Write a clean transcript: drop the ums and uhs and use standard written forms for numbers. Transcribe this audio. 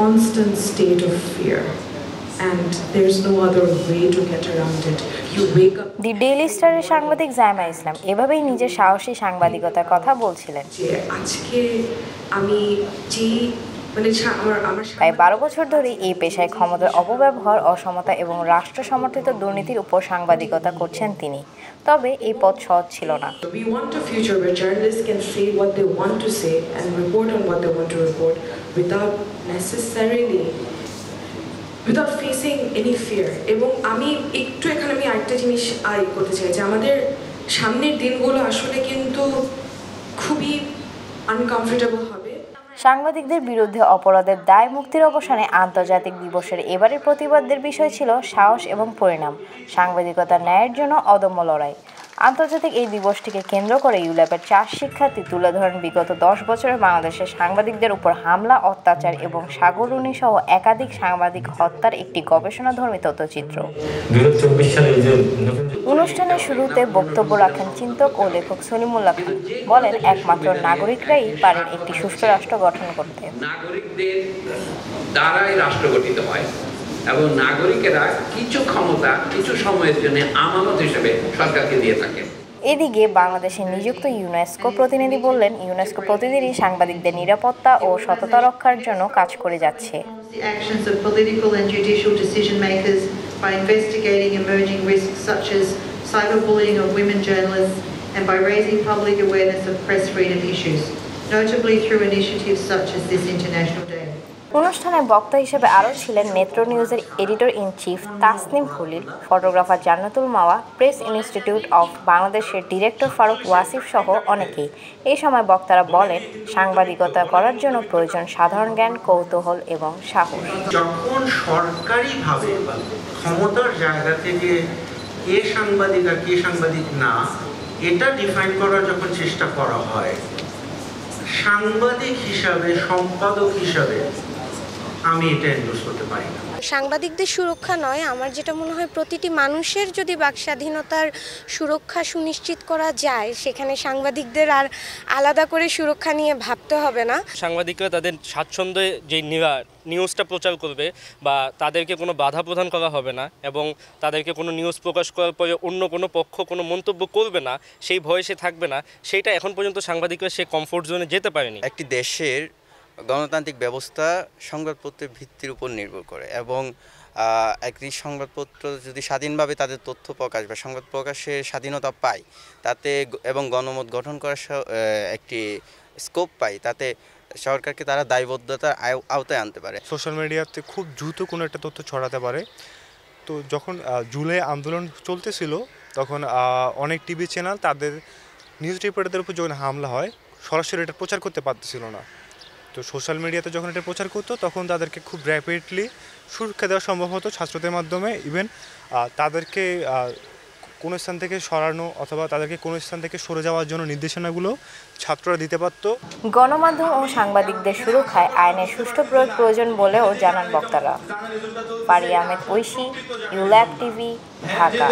constant state of fear. And there's no other way to get around it. You wake up. The daily স্টারের সাংবাদিক জাইমা ইসলাম এভাবেই নিজের সাহসী সাংবাদিকতার কথা বলছিলেন। আজকে আমি প্রায় 12 বছর ধরে এই পেশায় ক্ষমতার অপব্যবহার, অসমতা এবং রাষ্ট্র সমর্থিত দুর্নীতির উপর সাংবাদিকতা করছেন তিনি। তবে এই পথ সহজ ছিল না। We want a future where journalists can say what they want to say and report on what they want to report without facing any fear. এবং আমি এখানে আরেকটা জিনিস করতে চাই যে আমাদের সামনের দিনগুলো আসলে কিন্তু খুবই আনকমফোর্টেবল হবে। সাংবাদিকদের বিরুদ্ধে অপরাধের দায় মুক্তির অবসানে আন্তর্জাতিক দিবসের এবারের প্রতিবাদের বিষয় ছিল সাহস এবং পরিণাম, সাংবাদিকতার ন্যায়ের জন্য অদম্য লড়াই। আন্তর্জাতিক এই দিবসটিকে কেন্দ্র করে ইউল্যাবের 4 শিক্ষার্থী তুলে ধরেন বিগত 10 বছরে বাংলাদেশের সাংবাদিকদের উপর হামলা, অত্যাচার এবং সাগররুনি সহ একাধিক সাংবাদিক হত্যার একটি গবেষণাধর্মী তথ্যচিত্র। অনুষ্ঠানের শুরুতে বক্তব্য রাখেন চিন্তক ও লেখক সলিমুল্লাহ খান। বলেন, একমাত্র নাগরিকরাই পারেন একটি সুষ্ঠু রাষ্ট্র গঠন করতে। নাগরিকদের দ্বারাই রাষ্ট্র গঠিত হয় এবং নাগরিকেরা কিছু ক্ষমতা কিছু সময়ের জন্য আমানত হিসেবে সরকারকে দিয়ে থাকে। এদিকে বাংলাদেশে নিযুক্ত ইউনেস্কো প্রতিনিধি বললেন, ইউনেস্কো প্রতিদিনই সাংবাদিকদের নিরাপত্তা ও সততা রক্ষার জন্য কাজ করে যাচ্ছে। অনুষ্ঠানে বক্তা হিসেবে আরও ছিলেন নেত্র নিউজের editor in chief Tasnim Khalil, photographer Jannatul Mawa, press institute of বাংলাদেশের ডিরেক্টর ফারুক ওয়াসিফ সহ অনেকেই। এই সময় বক্তারা বলেন, সাংবাদিকতা করার জন্য প্রয়োজন সাধারণ জ্ঞান, কৌতূহল এবং সাহস। যখন সরকারিভাবে ক্ষমতার জায়গা থেকে কে সাংবাদিক আর কে সাংবাদিক না এটা ডিফাইন করার যখন চেষ্টা করা হয়, সাংবাদিক হিসাবে, সম্পাদক হিসাবে আমি এটা এন্ডোর্স করতে পারি না। সাংবাদিকদের সুরক্ষা নয়, আমার যেটা মনে হয় প্রতিটি মানুষের যদি বাকস্বাধীনতার সুরক্ষা সুনিশ্চিত করা যায়, সেখানে সাংবাদিকদের আর আলাদা করে সুরক্ষা নিয়ে ভাবতে হবে না। সাংবাদিকরা তাদের স্বাচ্ছন্দ্যে যে নিউজটা প্রচার করবে বা তাদেরকে কোনো বাধা প্রদান করা হবে না এবং তাদেরকে কোনো নিউজ প্রকাশ করার পরে অন্য কোনো পক্ষ কোনো মন্তব্য করবে না, সেই ভয়ে সে থাকবে না, সেইটা এখন পর্যন্ত সাংবাদিকরা সে কমফোর্ট জোনে যেতে পারেনি। একটি দেশের গণতান্ত্রিক ব্যবস্থা সংবাদপত্রের ভিত্তির উপর নির্ভর করে এবং একটি সংবাদপত্র যদি স্বাধীনভাবে তাদের তথ্য প্রকাশ বা সংবাদ প্রকাশের স্বাধীনতা পায় তাতে এবং গণমত গঠন করার একটি স্কোপ পায়, তাতে সরকারকে তারা দায়বদ্ধতার আওতায় আনতে পারে। সোশ্যাল মিডিয়াতে খুব দ্রুত কোনো একটা তথ্য ছড়াতে পারে। তো যখন জুলাই আন্দোলন চলতেছিল তখন অনেক টিভি চ্যানেল তাদের নিউজ রিপোর্টারদের উপর যখন হামলা হয় সরাসরি এটা প্রচার করতে পারতেছিল না। তো সোশ্যাল মিডিয়াতে যখন এটা প্রচার করতো তখন তাদেরকে খুব র্যাপিডলি সুরক্ষা দেওয়া সম্ভব হতো ছাত্রদের মাধ্যমে। ইভেন তাদেরকে কোনো স্থান থেকে সরানো অথবা তাদেরকে কোনো স্থান থেকে সরে যাওয়ার জন্য নির্দেশনাগুলো ছাত্ররা দিতে পারত। গণমাধ্যম ও সাংবাদিকদের সুরক্ষায় আইনের সুষ্ঠু প্রয়োগ প্রয়োজন বলেও জানান বক্তারা। পারিয়া আহমেদ ঐশী, ইউল্যাব টিভি, ঢাকা।